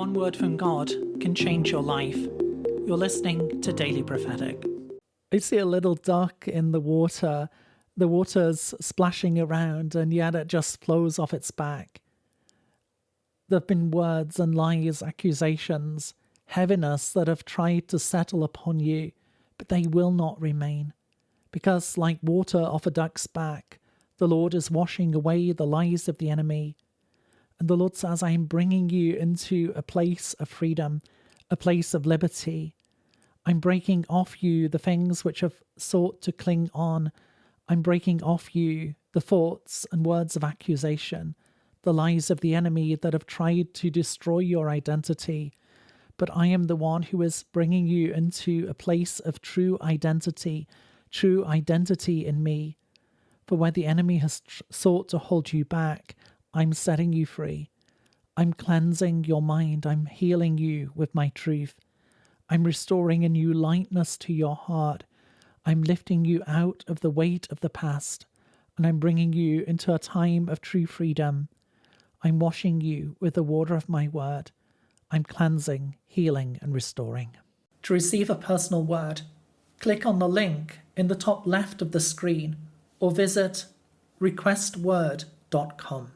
one word from God can change your life. You're listening to Daily Prophetic. I see a little duck in the water. The water's splashing around, and yet it just flows off its back. There have been words and lies, accusations, heaviness that have tried to settle upon you, but they will not remain. Because, like water off a duck's back, the Lord is washing away the lies of the enemy. And the Lord says, I am bringing you into a place of freedom, a place of liberty. I'm breaking off you the things which have sought to cling on. I'm breaking off you the thoughts and words of accusation, the lies of the enemy that have tried to destroy your identity. But I am the one who is bringing you into a place of true identity in me. For where the enemy has sought to hold you back, I'm setting you free. I'm cleansing your mind. I'm healing you with my truth. I'm restoring a new lightness to your heart. I'm lifting you out of the weight of the past, and I'm bringing you into a time of true freedom. I'm washing you with the water of my word. I'm cleansing, healing, and restoring. To receive a personal word, click on the link in the top left of the screen or visit requestword.com.